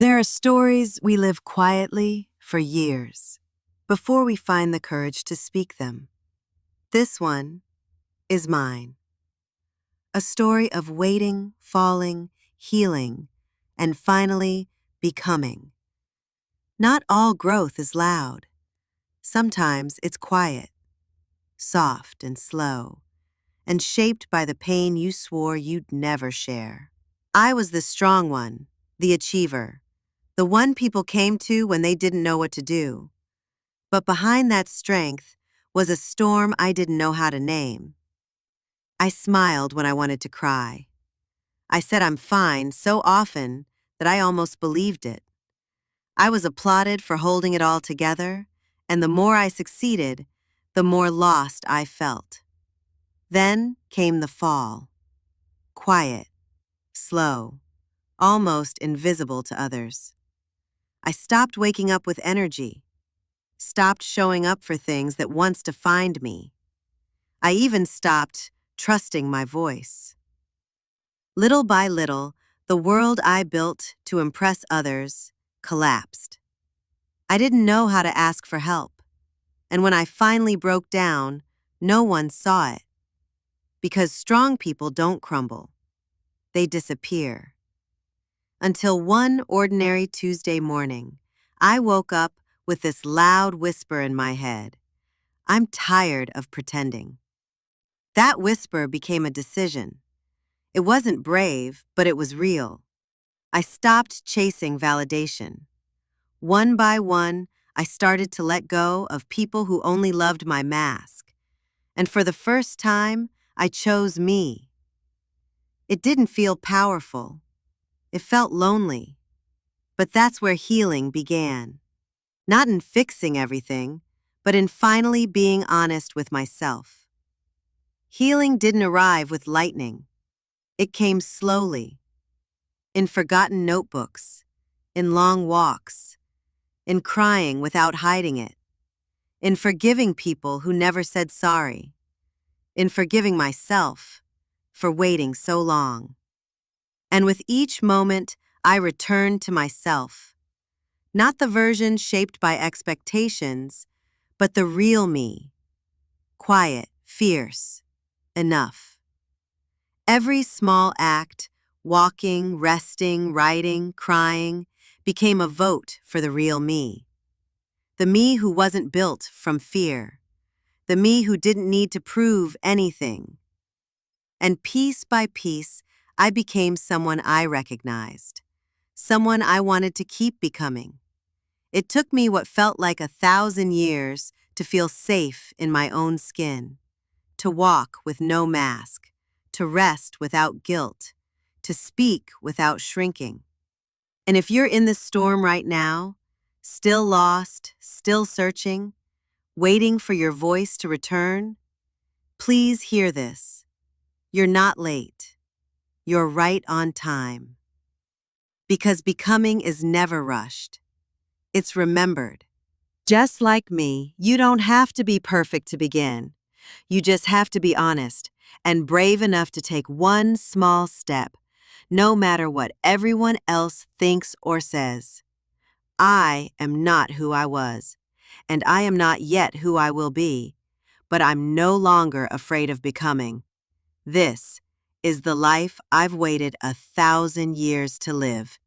There are stories we live quietly for years before we find the courage to speak them. This one is mine. A story of waiting, falling, healing, and finally becoming. Not all growth is loud. Sometimes it's quiet, soft and slow, and shaped by the pain you swore you'd never share. I was the strong one, the achiever, the one people came to when they didn't know what to do. But behind that strength was a storm I didn't know how to name. I smiled when I wanted to cry. I said I'm fine so often that I almost believed it. I was applauded for holding it all together, and the more I succeeded, the more lost I felt. Then came the fall. Quiet, slow, almost invisible to others. I stopped waking up with energy, stopped showing up for things that once defined me. I even stopped trusting my voice. Little by little, the world I built to impress others collapsed. I didn't know how to ask for help, and when I finally broke down, no one saw it. Because strong people don't crumble, they disappear. Until one ordinary Tuesday morning, I woke up with this loud whisper in my head. I'm tired of pretending. That whisper became a decision. It wasn't brave, but it was real. I stopped chasing validation. One by one, I started to let go of people who only loved my mask. And for the first time, I chose me. It didn't feel powerful. It felt lonely. But that's where healing began. Not in fixing everything, but in finally being honest with myself. Healing didn't arrive with lightning. It came slowly, in forgotten notebooks, in long walks, in crying without hiding it, in forgiving people who never said sorry, in forgiving myself for waiting so long. And with each moment, I returned to myself. Not the version shaped by expectations, but the real me. Quiet, fierce, enough. Every small act, walking, resting, writing, crying, became a vote for the real me. The me who wasn't built from fear. The me who didn't need to prove anything. And piece by piece, I became someone I recognized. Someone I wanted to keep becoming. It took me what felt like 1,000 years to feel safe in my own skin, to walk with no mask, to rest without guilt, to speak without shrinking. And if you're in the storm right now, still lost, still searching, waiting for your voice to return, please hear this. You're not late. You're right on time. Because becoming is never rushed. It's remembered. Just like me, you don't have to be perfect to begin. You just have to be honest and brave enough to take one small step, no matter what everyone else thinks or says. I am not who I was, and I am not yet who I will be, but I'm no longer afraid of becoming. This is the life I've waited 1,000 years to live.